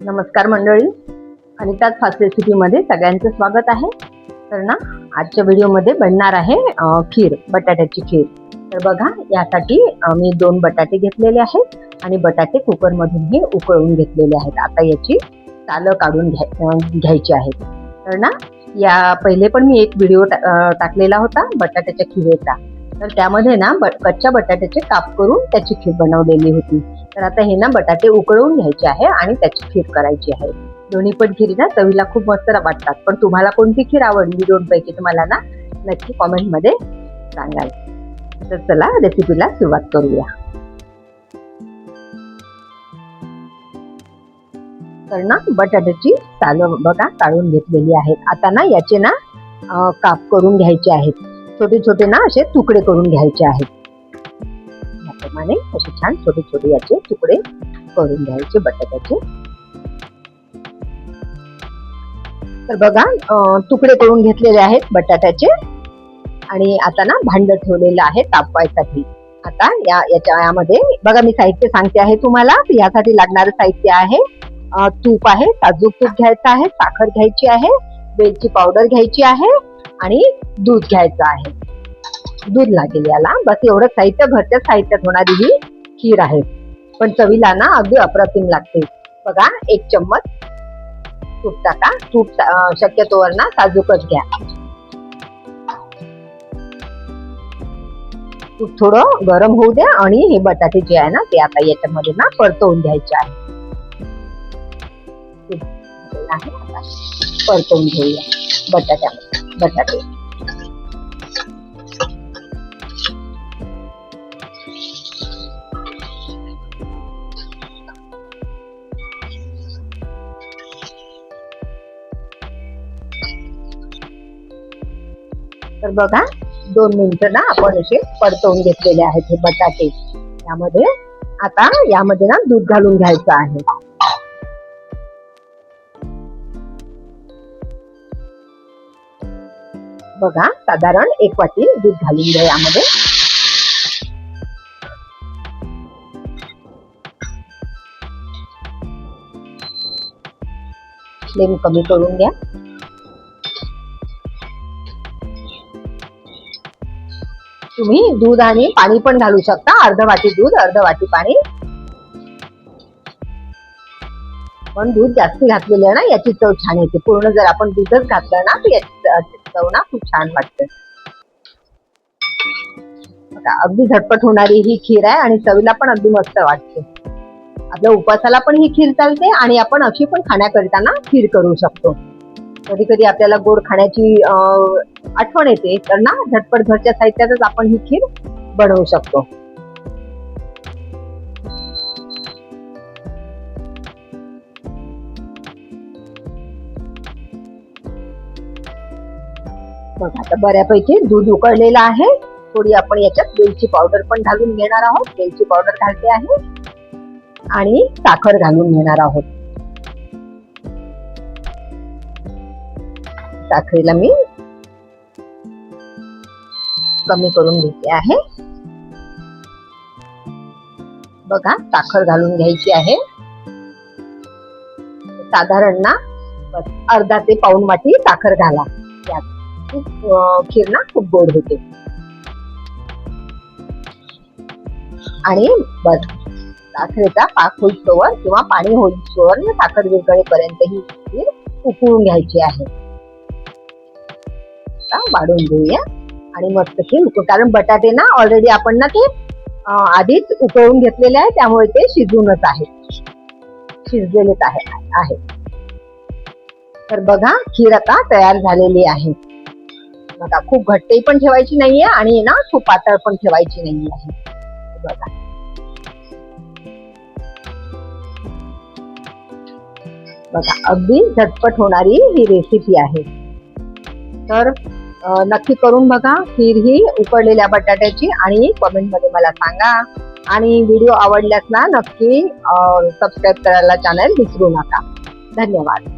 नमस्कार मंडळी, अनिताज फास्ट रेसिपीमध्ये सगळ्यांचं स्वागत आहे. तर ना आजच्या व्हिडिओमध्ये बनणार आहे खीर, बटाट्याची खीर. तर बघा, यासाठी मी 2 बटाटे घेतलेले आहेत आणि बटाटे कुकरमधून हे उकळून घेतलेले आहेत. आता याची सालं काढून घ्यायची आहेत. तर ना या पहिले पण मी एक व्हिडिओ टाकलेला होता बटाट्याच्या खीरेचा. तर त्यामध्ये ना कच्च्या बटाट्याचे काप करून त्याची खीर बनवलेली होती. तर आता हे ना बटाटे उकळून घ्यायचे आहे आणि त्याची खीर करायची आहे. दोन्ही पण खीर ना चवीला खूप मस्त वाटतात. पण तुम्हाला कोणती खीर आवडली 2 पैकी तुम्हाला ना नक्की कॉमेंटमध्ये सांगाल. तर चला रेसिपीला सुरुवात करूया. तर ना बटाट्याची सालं बघा काढून घेतलेली आहेत. आता ना याचे ना काप करून घ्यायचे आहेत. छोटे छोटे ना असे तुकडे करून घ्यायचे आहेत. याप्रमाणे असे छान छोटे छोटे याचे तुकडे करून घ्यायचे बटाट्याचे. तर बघा तुकडे करून घेतलेले आहेत बटाट्याचे. आणि आता ना भांड ठेवलेलं आहे तापवायसाठी. आता यामध्ये बघा मी साहित्य सांगते आहे तुम्हाला. यासाठी लागणारं साहित्य आहे तूप आहे, साजूक तूप घ्यायचं आहे, साखर घ्यायची आहे, वेलची पावडर घ्यायची आहे आणि दूध घ्यायचं आहे. दूध लागेल याला. बस एवढं साहित्य, घरच्या साहित्यात होणारी ही खीर आहे. पण चवीला ना अगदी अप्रतिम लागते. बघा 1 चम्मच तूप टाका. तूप शक्यतोवर ना साजूकच घ्या. तूप थोडं गरम होऊ द्या आणि हे बटाटे जे आहे ना ते आता याच्यामध्ये ना परतवून घ्यायचे आहे. परतवून घेऊया बटाटे. तर बघा 2 मिनिटं ना आपण असे परतवून घेतलेले आहेत हे बटाटे. यामध्ये ना दूध घालून घ्यायचं आहे. बघा साधारण 1 वाटी दूध घालून घ्या यामध्ये. फ्लेम कमी करून घ्या. तुम्ही दूध आणि पाणी पण घालू शकता. अर्ध वाटी दूध, अर्ध वाटी पाणी. पण दूध जास्त घातलेलं आहे ना याची चव छान येते. पूर्ण जर आपण दूधच घातलं ना तर याची चव ना खूप छान वाटते. अगदी झटपट होणारी ही खीर आहे आणि चवीला पण अगदी मस्त वाटते. आपल्या उपवासाला पण ही खीर चालते आणि आपण अशी पण खाण्याकरिता ना खीर करू शकतो. कधी कधी आपल्याला गोड खाण्याची आठवण येते, तर ना झटपट घरच्या साहित्यातच आपण ही खीर बनवू शकतो. बघा आता बऱ्यापैकी दूध उकळलेलं आहे. थोडी आपण याच्यात वेलची पावडर पण घालून घेणार आहोत. वेलची पावडर घालते आहे आणि साखर घालून घेणार आहोत. साखरेला मी कमी करून घेते आहे. बघा साखर घालून घ्यायची आहे. साधारण ना अर्धा ते पाऊण वाटी साखर घाला. खीर ना खूप गोड होते. आणि बस साखरेचा पाक होईस्तोवर किंवा पाणी होईस्तोवर साखर विरघळेपर्यंत ही खीर उकळून घ्यायची आहे. वाढून घेऊया आणि मस्त खीर उकळू. कारण बटाटे ना ऑलरेडी आपण ना ते आधीच उकळून घेतलेले आहे, त्यामुळे ते शिजूनच आहे, शिजलेलेच आहे. तर बघा खीर आता तयार झालेली आहे. बघा खूप घट्टही पण ठेवायची नाहीये आणि ना खूप पातळ पण ठेवायची नाही आहे. बघा अगदी झटपट होणारी ही रेसिपी आहे. तर नक्की करून बघा खीर ही उकळलेल्या बटाट्याची आणि कमेंटमध्ये मला सांगा. आणि व्हिडिओ आवडल्यास ना नक्की सबस्क्राईब करायला चॅनल विसरू नका. धन्यवाद.